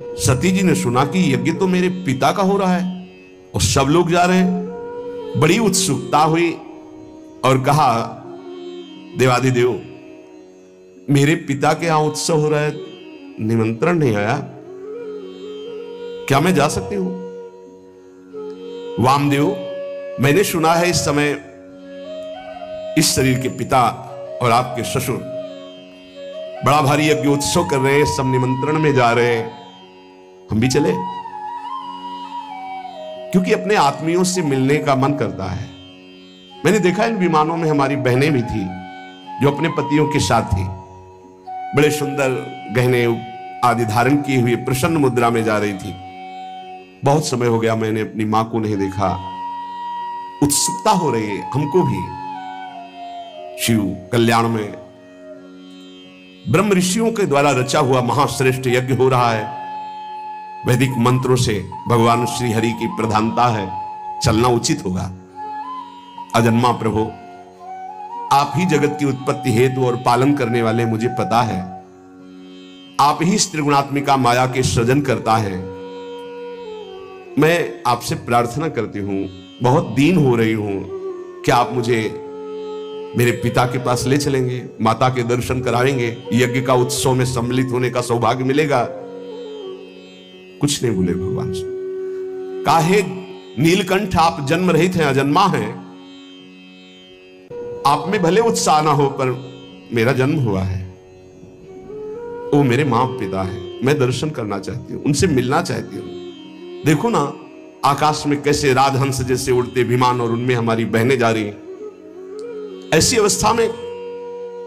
सती जी ने सुना कि यज्ञ तो मेरे पिता का हो रहा है और सब लोग जा रहे हैं। बड़ी उत्सुकता हुई और कहा, देवाधिदेव, मेरे पिता के यहां उत्सव हो रहा है, निमंत्रण नहीं आया, क्या मैं जा सकती हूं? वामदेव, मैंने सुना है इस समय इस शरीर के पिता और आपके ससुर बड़ा भारी यज्ञ उत्सव कर रहे हैं, सब निमंत्रण में जा रहे हैं, हम भी चले? क्योंकि अपने आत्मियों से मिलने का मन करता है। मैंने देखा इन विमानों में हमारी बहनें भी थी जो अपने पतियों के साथ थी, बड़े सुंदर गहने आदि धारण किए हुए प्रसन्न मुद्रा में जा रही थी। बहुत समय हो गया मैंने अपनी मां को नहीं देखा, उत्सुकता हो रही है हमको भी। शिव कल्याण में ब्रह्म ऋषियों के द्वारा रचा हुआ महाश्रेष्ठ यज्ञ हो रहा है। वैदिक मंत्रों से भगवान श्री हरि की प्रधानता है, चलना उचित होगा। अजन्मा प्रभु, आप ही जगत की उत्पत्ति हेतु और पालन करने वाले, मुझे पता है आप ही इस त्रिगुणात्मिका माया के सृजन करता है। मैं आपसे प्रार्थना करती हूं, बहुत दीन हो रही हूं, क्या आप मुझे मेरे पिता के पास ले चलेंगे, माता के दर्शन कराएंगे, यज्ञ का उत्सव में सम्मिलित होने का सौभाग्य मिलेगा? कुछ नहीं बोले भगवान से। काहे नीलकंठ, आप जन्म रहित हैं, अजन्मा हैं, आप में भले उत्साह ना हो, पर मेरा जन्म हुआ है, वो मेरे मां पिता है, मैं दर्शन करना चाहती हूं, उनसे मिलना चाहती हूं। देखो ना आकाश में कैसे राजहंस जैसे उड़ते विमान और उनमें हमारी बहनें जा रही हैं। ऐसी अवस्था में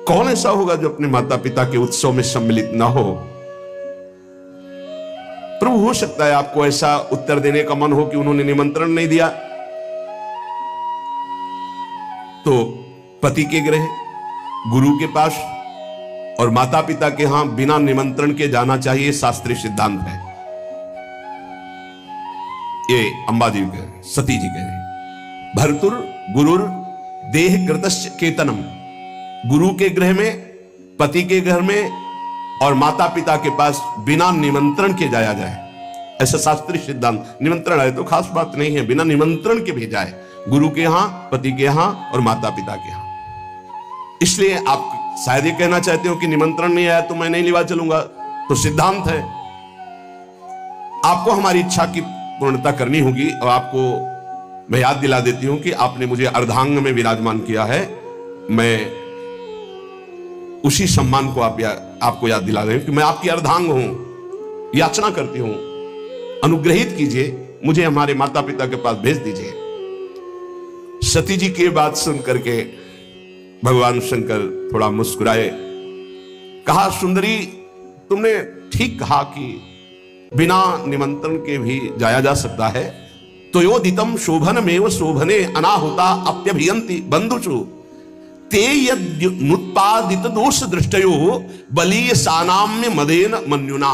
कौन ऐसा होगा जो अपने माता पिता के उत्सव में सम्मिलित ना हो? प्रभु, हो सकता है आपको ऐसा उत्तर देने का मन हो कि उन्होंने निमंत्रण नहीं दिया, तो पति के गृह, गुरु के पास और माता पिता के यहां बिना निमंत्रण के जाना चाहिए, शास्त्रीय सिद्धांत है। ये अंबा जी कह रहे, सती जी कह रहे, भर्तुर गुरुर देह कृतस्य केतनम। गुरु के गृह में, पति के घर में और माता पिता के पास बिना निमंत्रण के जाया जाए, ऐसा शास्त्रीय सिद्धांत। निमंत्रण आए तो खास बात नहीं है, बिना निमंत्रण के भेजा है, गुरु के यहां, पति के यहां और माता पिता के यहां। इसलिए आप शायद ये कहना चाहते हो कि निमंत्रण नहीं आया तो मैं नहीं लिवा चलूंगा, तो सिद्धांत है, आपको हमारी इच्छा की पूर्णता करनी होगी। और आपको मैं याद दिला देती हूं कि आपने मुझे अर्धांग में विराजमान किया है, मैं उसी सम्मान को आपको याद दिला रहे हैं कि मैं आपकी अर्धांग हूं। याचना करती हूं, अनुग्रहित कीजिए, मुझे हमारे माता पिता के पास भेज दीजिए। सती जी की बात सुन करके भगवान शंकर थोड़ा मुस्कुराए, कहा, सुंदरी, तुमने ठीक कहा कि बिना निमंत्रण के भी जाया जा सकता है। तो योदितम शोभनमेव शोभने अनाहुता अप्यभियंति बंधुषु ते यदुत्पादित दोष दृष्टयो बलीय सानाम्य मदेन मन्युना।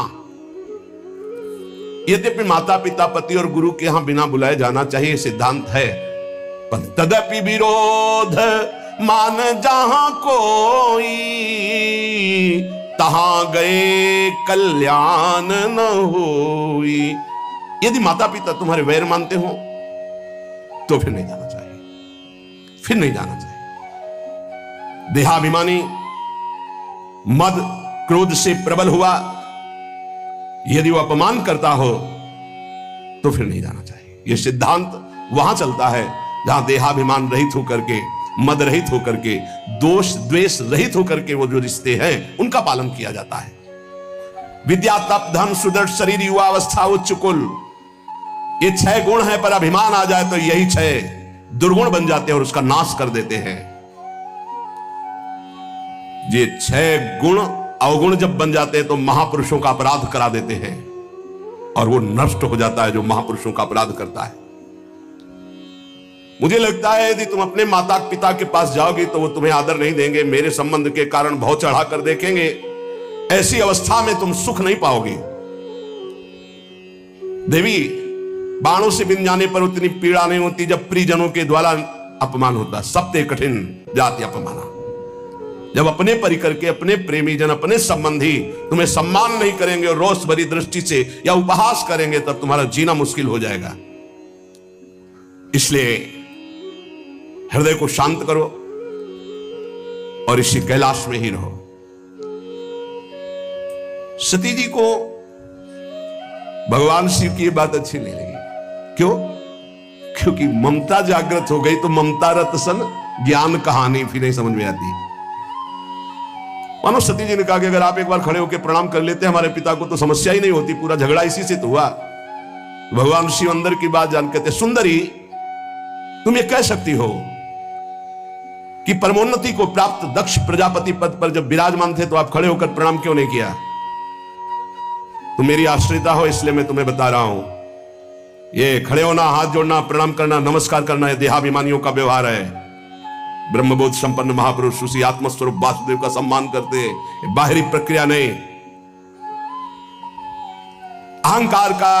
यद्यपि माता पिता, पति और गुरु के यहां बिना बुलाए जाना चाहिए, सिद्धांत है, पर तदपि विरोध मान जहां कोई, तहां गए कल्याण न होई। यदि माता पिता तुम्हारे वैर मानते हो तो फिर नहीं जाना चाहिए, फिर नहीं जाना चाहिए। देहाभिमानी मद क्रोध से प्रबल हुआ, यदि वो अपमान करता हो तो फिर नहीं जाना चाहिए। यह सिद्धांत वहां चलता है जहां देहाभिमान रहित होकर के, मद रहित होकर के, दोष द्वेष रहित होकर के वो जो रिश्ते हैं उनका पालन किया जाता है। विद्या, तप, धन, सुदृढ़ शरीर, युवावस्था, उच्च कुल, ये 6 गुण है, पर अभिमान आ जाए तो यही 6 दुर्गुण बन जाते हैं और उसका नाश कर देते हैं। ये 6 गुण अवगुण जब बन जाते हैं तो महापुरुषों का अपराध करा देते हैं और वो नष्ट हो जाता है जो महापुरुषों का अपराध करता है। मुझे लगता है यदि तुम अपने माता पिता के पास जाओगे तो वो तुम्हें आदर नहीं देंगे, मेरे संबंध के कारण बहुत चढ़ा कर देखेंगे। ऐसी अवस्था में तुम सुख नहीं पाओगे। देवी, बाणों से बिन जाने पर उतनी पीड़ा नहीं होती जब परिजनों के द्वारा अपमान होता। सत्य कठिन जाति अपमाना। जब अपने परिकर के, अपने प्रेमी जन, अपने संबंधी तुम्हें सम्मान नहीं करेंगे और रोष भरी दृष्टि से या उपहास करेंगे, तब तुम्हारा जीना मुश्किल हो जाएगा। इसलिए हृदय को शांत करो और इसी कैलाश में ही रहो। सती जी को भगवान शिव की बात अच्छी नहीं लगी। क्यों? क्योंकि ममता जागृत हो गई तो ममता रत सन ज्ञान कहानी फिर नहीं समझ में आती। मानो सती जी ने कहा कि अगर आप एक बार खड़े होकर प्रणाम कर लेते हमारे पिता को तो समस्या ही नहीं होती, पूरा झगड़ा इसी से तो हुआ। भगवान शिव अंदर की बात जान कहते, सुंदरी तुम ये कह सकती हो कि परमोन्नति को प्राप्त दक्ष प्रजापति पद पर जब विराजमान थे तो आप खड़े होकर प्रणाम क्यों नहीं किया? तुम मेरी आश्रिता हो इसलिए मैं तुम्हें बता रहा हूं, ये खड़े होना, हाथ जोड़ना, प्रणाम करना, नमस्कार करना, यह देहाभिमानियों का व्यवहार है। ब्रह्मबोध संपन्न महापुरुष उसी आत्मस्वरूप वासुदेव का सम्मान करते हैं, बाहरी प्रक्रिया नहीं। अहंकार का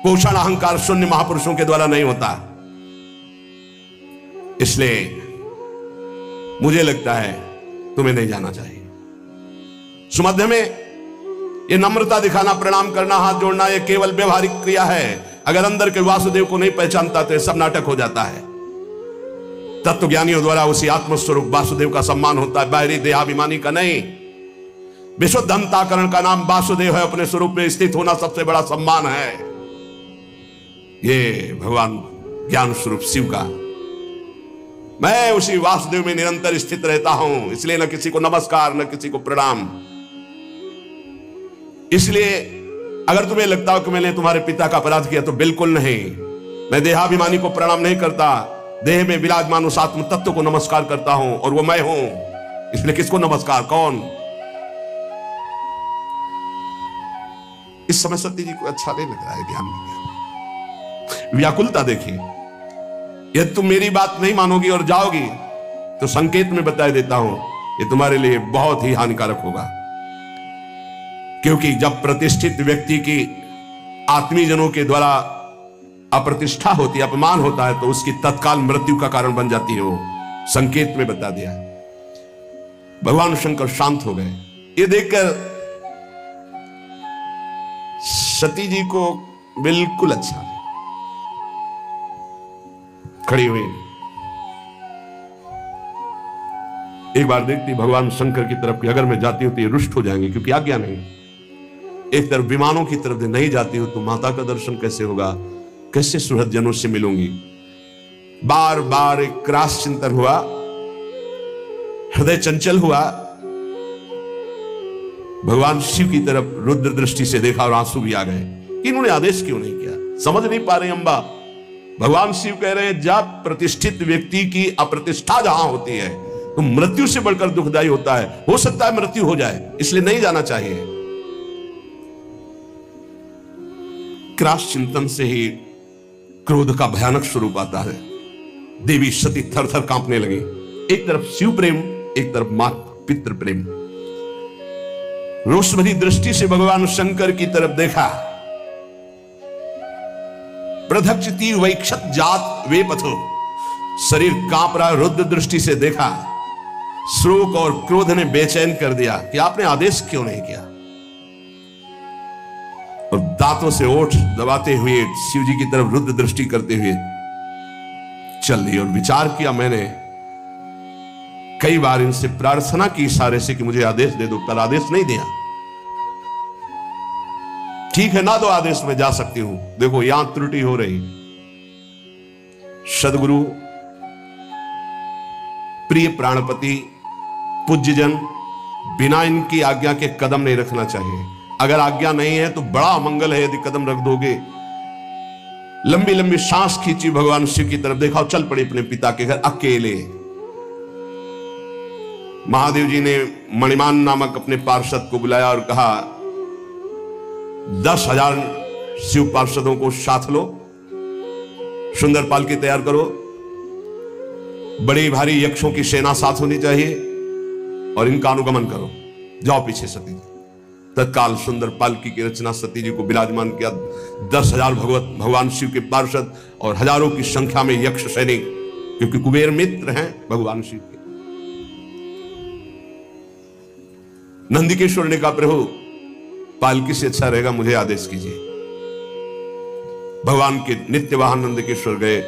पोषण अहंकार शून्य महापुरुषों के द्वारा नहीं होता। इसलिए मुझे लगता है तुम्हें नहीं जाना चाहिए। सुमध्य में यह नम्रता दिखाना, प्रणाम करना, हाथ जोड़ना, यह केवल व्यवहारिक क्रिया है। अगर अंदर के वासुदेव को नहीं पहचानता तो यह सब नाटक हो जाता है। तत्व ज्ञानियों द्वारा उसी आत्मस्वरूप वासुदेव का सम्मान होता है, बाहरी देहाभिमानी का नहीं। विशुद्ध अंतःकरण का नाम वासुदेव है, अपने स्वरूप में स्थित होना सबसे बड़ा सम्मान है। ये भगवान ज्ञान स्वरूप शिव का, मैं उसी वासुदेव में निरंतर स्थित रहता हूं, इसलिए न किसी को नमस्कार न किसी को प्रणाम। इसलिए अगर तुम्हें लगता हो कि मैंने तुम्हारे पिता का अपराध किया तो बिल्कुल नहीं। मैं देहाभिमानी को प्रणाम नहीं करता, देह में विराजमान उस आत्म तत्व को नमस्कार करता हूं और वो मैं हूं। इसलिए किसको नमस्कार? कौन? इस समय सती जी को अच्छा नहीं लग रहा है, ध्यान दीजिए। व्याकुलता देखिए। यदि तुम मेरी बात नहीं मानोगी और जाओगी तो संकेत में बता देता हूं, ये तुम्हारे लिए बहुत ही हानिकारक होगा। क्योंकि जब प्रतिष्ठित व्यक्ति की आत्मीय जनों के द्वारा अप्रतिष्ठा होती है, अपमान होता है, तो उसकी तत्काल मृत्यु का कारण बन जाती है। वो संकेत में बता दिया। भगवान शंकर शांत हो गए। ये देखकर सती जी को बिल्कुल अच्छा नहीं। खड़ी हुई, एक बार देखती भगवान शंकर की तरफ कि अगर मैं जाती हूं तो ये रुष्ट हो जाएंगे, क्योंकि आज्ञा नहीं। एक तरफ विमानों की तरफ नहीं जाती हूं तो माता का दर्शन कैसे होगा, कैसे सुहृद जनों से मिलूंगी। बार बार एक क्रास चिंतन हुआ, हृदय चंचल हुआ। भगवान शिव की तरफ रुद्र दृष्टि से देखा और आंसू भी आ गए कि इन्होंने आदेश क्यों नहीं किया। समझ नहीं पा रहे अम्बा। भगवान शिव कह रहे हैं जब प्रतिष्ठित व्यक्ति की अप्रतिष्ठा जहां होती है तो मृत्यु से बढ़कर दुखदायी होता है। हो सकता है मृत्यु हो जाए, इसलिए नहीं जाना चाहिए। क्रास चिंतन से ही क्रोध का भयानक स्वरूप आता है। देवी सती थर थर कांपने लगी। एक तरफ शिव प्रेम, एक तरफ माता पितृ प्रेम। रोष भरी दृष्टि से भगवान शंकर की तरफ देखा। प्रधक्षति वैक्षत जात वे पथो, शरीर कांप रहा। रुद्र दृष्टि से देखा। शोक और क्रोध ने बेचैन कर दिया कि आपने आदेश क्यों नहीं किया। और दांतों से ओठ दबाते हुए शिव जी की तरफ रुद्र दृष्टि करते हुए चल रही। और विचार किया मैंने, कई बार इनसे प्रार्थना की इशारे से कि मुझे आदेश दे दो, पर आदेश नहीं दिया। ठीक है ना, दो आदेश में जा सकती हूं। देखो यहां त्रुटि हो रही। सदगुरु, प्रिय प्राणपति, पूज्यजन, बिना इनकी आज्ञा के कदम नहीं रखना चाहिए। अगर आज्ञा नहीं है तो बड़ा अमंगल है यदि कदम रख दोगे। लंबी लंबी सांस खींची, भगवान शिव की तरफ देखा और चल पड़ी अपने पिता के घर अकेले। महादेव जी ने मणिमान नामक अपने पार्षद को बुलाया और कहा 10,000 शिव पार्षदों को साथ लो, सुंदर पालकी तैयार करो, बड़ी भारी यक्षों की सेना साथ होनी चाहिए और इनका अनुगमन करो। जाओ पीछे सती जी। तत्काल सुंदर पालकी की रचना सती जी को विराजमान किया। 10,000 भगवान शिव के पार्षद और हजारों की संख्या में यक्ष सैनिक, क्योंकि कुबेर मित्र हैं भगवान शिव के। नंदिकेश्वर ने कहा प्रभु पालकी से अच्छा रहेगा, मुझे आदेश कीजिए। भगवान के नित्य वाहन नंदिकेश्वर गए,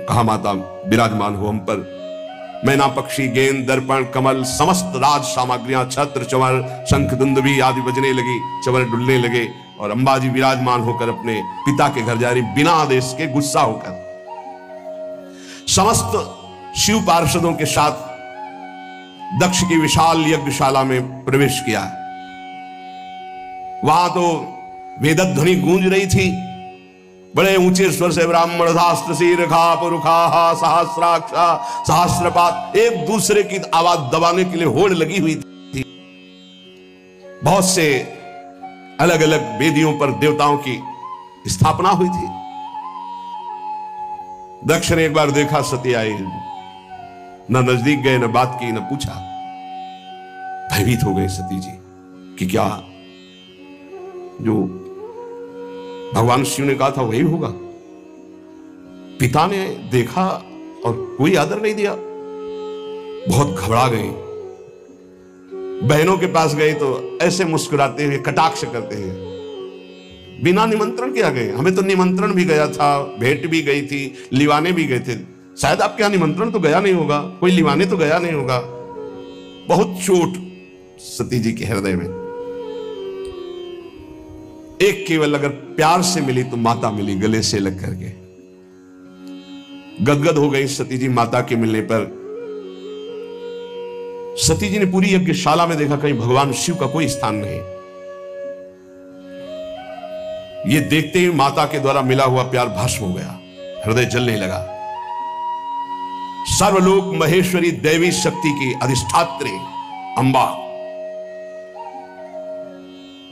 कहा माता विराजमान हो हम पर। मैना पक्षी, गेंद, दर्पण, कमल, समस्त राज सामग्रियां, छत्र, चंवर, शंख, दुंदुभी आदि बजने लगी, चंवर डुलने लगे और अंबाजी विराजमान होकर अपने पिता के घर जा रही, बिना आदेश के, गुस्सा होकर। समस्त शिव पार्षदों के साथ दक्ष की विशाल यज्ञशाला में प्रवेश किया। वहां तो वेदध्वनि गूंज रही थी, बड़े ऊंचे स्वर से ब्राह्मण शास्त्र शीर्षा पुरुखा सहस्राक्षा सहस्रपात, एक दूसरे की आवाज दबाने के लिए होड़ लगी हुई थी। बहुत से अलग अलग वेदियों पर देवताओं की स्थापना हुई थी। दक्ष ने एक बार देखा सती आई, न नजदीक गए, न बात की, न पूछा। भयभीत हो गए सती जी कि क्या जो भगवान शिव ने कहा था वही होगा। पिता ने देखा और कोई आदर नहीं दिया, बहुत घबरा गए। बहनों के पास गए तो ऐसे मुस्कुराते हुए कटाक्ष करते हैं, बिना निमंत्रण के आ गए। हमें तो निमंत्रण भी गया था, भेंट भी गई थी, लिवाने भी गए थे, शायद आपके यहां निमंत्रण तो गया नहीं होगा, कोई लिवाने तो गया नहीं होगा। बहुत चोट सती जी के हृदय में। एक केवल अगर प्यार से मिली तो माता मिली, गले से लग करके। गदगद हो गई सती जी माता के मिलने पर। सती जी ने पूरी यज्ञशाला में देखा, कहीं भगवान शिव का कोई स्थान नहीं। ये देखते ही माता के द्वारा मिला हुआ प्यार भस्म हो गया, हृदय जलने लगा। सर्वलोक महेश्वरी देवी शक्ति की अधिष्ठात्री अंबा,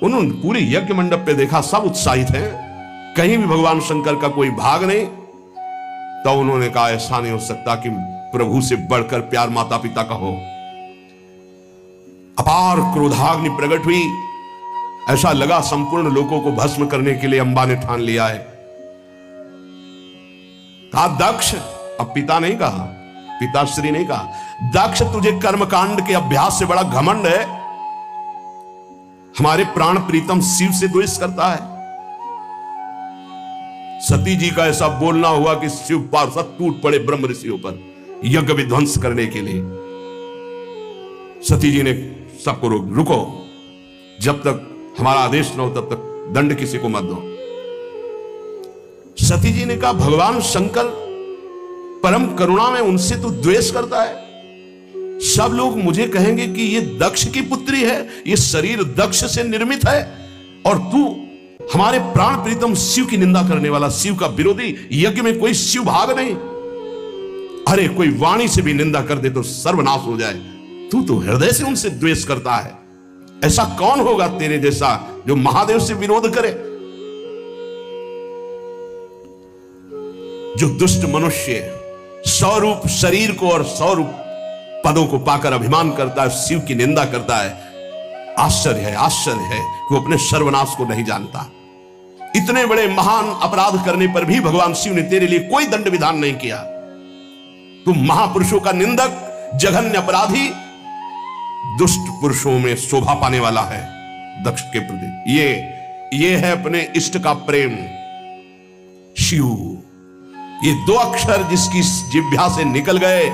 उन्होंने पूरे यज्ञ मंडप पे देखा, सब उत्साहित हैं, कहीं भी भगवान शंकर का कोई भाग नहीं। तो उन्होंने कहा ऐसा नहीं हो सकता कि प्रभु से बढ़कर प्यार माता पिता का हो। अपार क्रोधाग्नि प्रकट हुई, ऐसा लगा संपूर्ण लोगों को भस्म करने के लिए अंबा ने ठान लिया है। कहा दक्ष, अब पिता नहीं कहा, पिताश्री नहीं कहा, दक्ष तुझे कर्मकांड के अभ्यास से बड़ा घमंड है, हमारे प्राण प्रीतम शिव से द्वेष करता है। सती जी का ऐसा बोलना हुआ कि शिव पार्षद टूट पड़े ब्रह्म ऋषियों पर यज्ञ विध्वंस करने के लिए। सती जी ने सबको रुको, जब तक हमारा आदेश न हो तब तक दंड किसी को मत दो। सती जी ने कहा भगवान शंकर परम करुणा में, उनसे तू द्वेष करता है। सब लोग मुझे कहेंगे कि ये दक्ष की पुत्री है, ये शरीर दक्ष से निर्मित है, और तू हमारे प्राण प्रीतम शिव की निंदा करने वाला, शिव का विरोधी, यज्ञ में कोई शिव भाग नहीं। अरे कोई वाणी से भी निंदा कर दे तो सर्वनाश हो जाए, तू तो हृदय से उनसे द्वेष करता है। ऐसा कौन होगा तेरे जैसा जो महादेव से विरोध करे। जो दुष्ट मनुष्य स्वरूप शरीर को और स्वरूप पदों को पाकर अभिमान करता है, शिव की निंदा करता है, आश्चर्य है, आश्चर्य है कि वो अपने सर्वनाश को नहीं जानता। इतने बड़े महान अपराध करने पर भी भगवान शिव ने तेरे लिए कोई दंड विधान नहीं किया। तू महापुरुषों का निंदक, जघन्य अपराधी, दुष्ट पुरुषों में शोभा पाने वाला है दक्ष के प्रति। ये है अपने इष्ट का प्रेम, शिव। ये दो अक्षर जिसकी जिह्वा से निकल गए,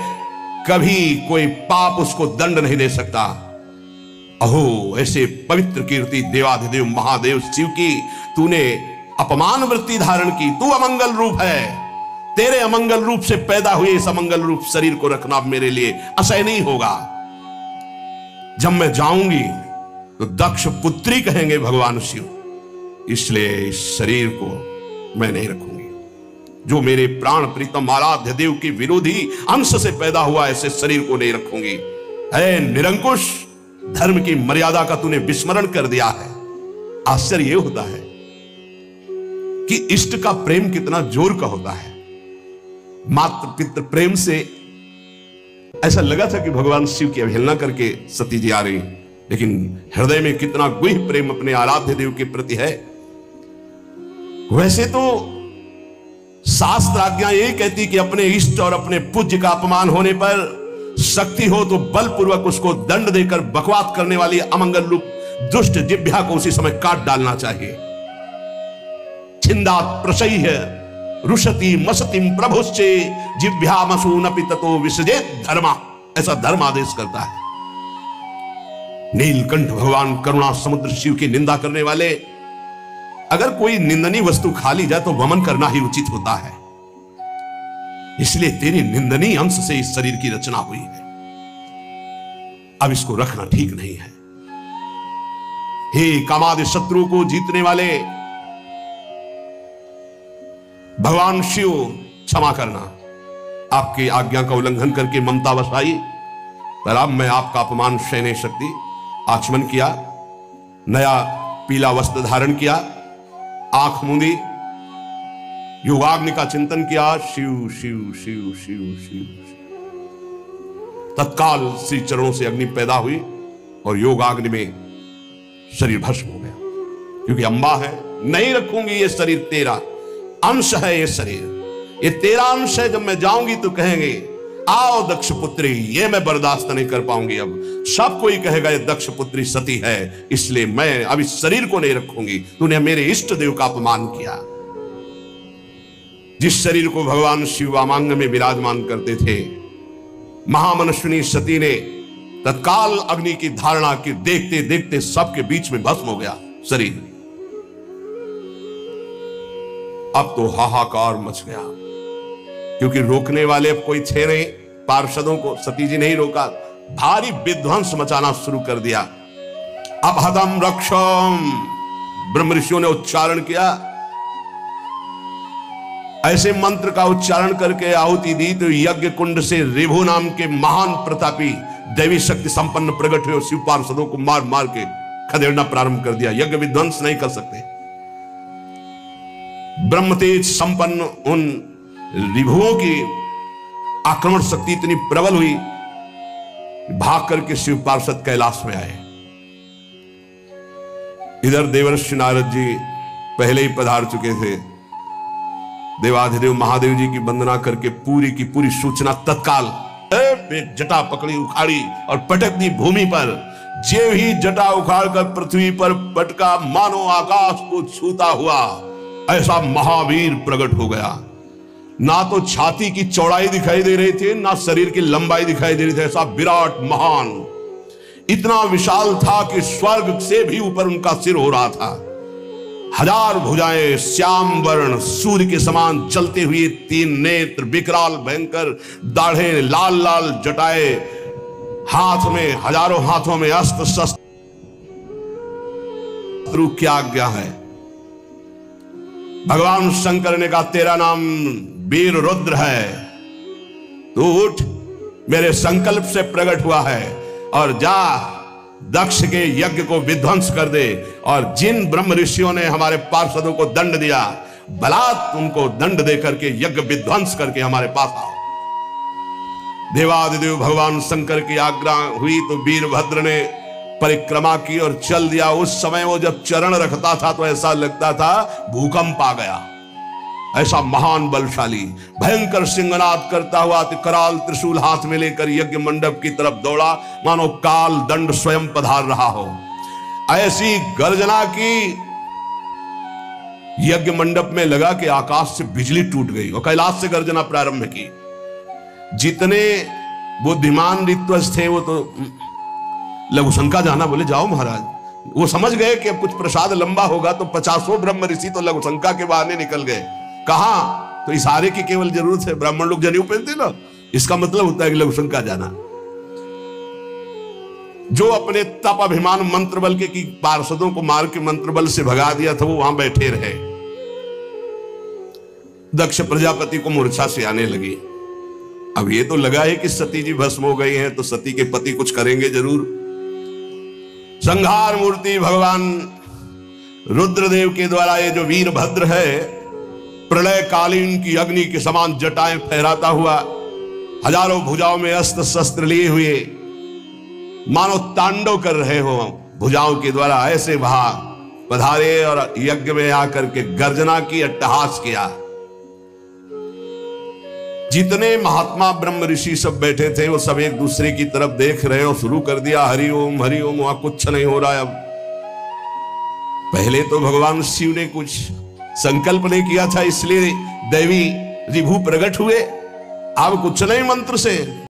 कभी कोई पाप उसको दंड नहीं दे सकता। अहो ऐसे पवित्र कीर्ति देवाधिदेव महादेव शिव की तूने अपमान वृत्ति धारण की। तू अमंगल रूप है, तेरे अमंगल रूप से पैदा हुए इस अमंगल रूप शरीर को रखना मेरे लिए असह्य नहीं होगा। जब मैं जाऊंगी तो दक्ष पुत्री कहेंगे भगवान शिव, इसलिए इस शरीर को मैं नहीं रखूंगी। जो मेरे प्राण प्रीतम आराध्य देव की विरोधी अंश से पैदा हुआ, ऐसे शरीर को नहीं रखूंगी। है निरंकुश, धर्म की मर्यादा का तूने विस्मरण कर दिया है। आश्चर्य यह होता है कि इष्ट का प्रेम कितना जोर का होता है। मात्र पितृ प्रेम से ऐसा लगा था कि भगवान शिव की अवहेलना करके सती जी आ रही, लेकिन हृदय में कितना गुह प्रेम अपने आराध्य देव के प्रति है। वैसे तो शास्त्र आज्ञा यही कहती कि अपने इष्ट और अपने पूज्य का अपमान होने पर शक्ति हो तो बलपूर्वक उसको दंड देकर बकवास करने वाली अमंगल रूप दुष्ट जिह्वा को उसी समय काट डालना चाहिए। छिंदात प्रशय्य रुषति मसतिम प्रभुश्चे जिह्वामसूनपि ततो विसृजेत धर्मा, ऐसा धर्म आदेश करता है। नीलकंठ भगवान करुणा समुद्र शिव की निंदा करने वाले, अगर कोई निंदनीय वस्तु खा ली जाए तो वमन करना ही उचित होता है। इसलिए तेरी निंदनीय अंश से इस शरीर की रचना हुई है, अब इसको रखना ठीक नहीं है। हे कामादि शत्रु को जीतने वाले भगवान शिव, क्षमा करना, आपकी आज्ञा का उल्लंघन करके ममता वसाई, पर अब मैं आपका अपमान सह नहीं सकती। आचमन किया, नया पीला वस्त्र धारण किया, आंख मूंदी, योगाग्नि का चिंतन किया, शिव शिव शिव शिव शिव। तत्काल श्री चरणों से अग्नि पैदा हुई और योगाग्नि में शरीर भस्म हो गया। क्योंकि अंबा है, नहीं रखूंगी ये शरीर, तेरा अंश है ये शरीर, ये तेरा अंश है। जब मैं जाऊंगी तो कहेंगे आओ दक्ष पुत्री, ये मैं बर्दाश्त नहीं कर पाऊंगी। अब सब कोई कहेगा ये दक्ष पुत्री सती है, इसलिए मैं अब इस शरीर को नहीं रखूंगी। तूने मेरे इष्ट देव का अपमान किया। जिस शरीर को भगवान शिव वामांग में विराजमान करते थे, महामनस्विनी सती ने तत्काल अग्नि की धारणा की, देखते देखते सबके बीच में भस्म हो गया शरीर। अब तो हाहाकार मच गया, क्योंकि रोकने वाले अब कोई थे नहीं। पार्षदों को सती जी ने ही रोका, भारी विध्वंस मचाना शुरू कर दिया। अब हदम रक्षम, ब्रह्म ऋषियों ने उच्चारण किया। ऐसे मंत्र का उच्चारण करके आहुति दी तो यज्ञ कुंड से रिभु नाम के महान प्रतापी दैवी शक्ति संपन्न प्रकट हुए, शिव पार्षदों को मार मार के खदेड़ना प्रारंभ कर दिया। यज्ञ विध्वंस नहीं कर सकते। ब्रह्म तेज संपन्न उन रिभुओं की आक्रमण शक्ति इतनी प्रबल हुई, भाग करके शिव पार्षद कैलाश में आए। इधर देवर्षि नारद जी पहले ही पधार चुके थे। देवाधिदेव महादेव जी की वंदना करके पूरी की पूरी सूचना तत्काल जटा पकड़ी, उखाड़ी और पटक दी भूमि पर। जे ही जटा उखाड़कर पृथ्वी पर पटका, मानो आकाश को छूता हुआ ऐसा महावीर प्रकट हो गया। ना तो छाती की चौड़ाई दिखाई दे रही थी, ना शरीर की लंबाई दिखाई दे रही थी। ऐसा विराट महान, इतना विशाल था कि स्वर्ग से भी ऊपर उनका सिर हो रहा था। हजार भुजाएं, श्याम वर्ण, सूर्य के समान चलते हुए तीन नेत्र, विकराल भयंकर दाढ़े, लाल लाल जटाएं, हाथ में हजारों हाथों में अस्त्र शस्त्र। क्या आज्ञा है? भगवान शंकर ने कहा तेरा नाम वीर रुद्र है, तू उठ, मेरे संकल्प से प्रकट हुआ है, और जा दक्ष के यज्ञ को विध्वंस कर दे। और जिन ब्रह्म ऋषियों ने हमारे पार्षदों को दंड दिया, बलात् उनको दंड दे करके यज्ञ विध्वंस करके हमारे पास आओ। देवादिदेव भगवान शंकर की आज्ञा हुई तो वीरभद्र ने परिक्रमा की और चल दिया। उस समय वो जब चरण रखता था तो ऐसा लगता था भूकंप आ गया। ऐसा महान बलशाली भयंकर सिंहनाद करता हुआ कराल त्रिशूल हाथ में लेकर यज्ञ मंडप की तरफ दौड़ा, मानो काल दंड स्वयं पधार रहा हो। ऐसी गर्जना की यज्ञ मंडप में लगा कि आकाश से बिजली टूट गई और कैलाश से गर्जना प्रारंभ की। जितने बुद्धिमान ऋत्वज थे वो तो लघुशंका जाना बोले जाओ महाराज। वो समझ गए कि अब कुछ प्रसाद लंबा होगा तो 50 ब्रह्म ऋषि तो लघुशंका के बहाने निकल गए। कहा तो इशारे की केवल जरूरत है। ब्राह्मण लोग जनेऊ पहनते ना, इसका मतलब होता है कि लघुशंका जाना। जो अपने तप अभिमान मंत्र बल के की पार्षदों को मार के मंत्र बल से भगा दिया था वो वहां बैठे रहे। दक्ष प्रजापति को मूर्छा से आने लगी। अब ये तो लगा है कि सती जी भस्म हो गई हैं तो सती के पति कुछ करेंगे जरूर। संहार मूर्ति भगवान रुद्रदेव के द्वारा ये जो वीरभद्र है, प्रलय कालीन की अग्नि के समान जटाएं फहराता हुआ, हजारों भुजाओं में अस्त्र शस्त्र लिए हुए, मानो तांडव कर रहे हो भुजाओं के द्वारा, ऐसे वहां पधारे और यज्ञ में आकर के गर्जना की, अट्टहास किया। जितने महात्मा ब्रह्म ऋषि सब बैठे थे वो सब एक दूसरे की तरफ देख रहे और शुरू कर दिया हरि ओम वहां कुछ नहीं हो रहा है। अब पहले तो भगवान शिव ने कुछ संकल्प नहीं किया था, इसलिए दैवी रिभु प्रकट हुए। अब कुछ नहीं मंत्र से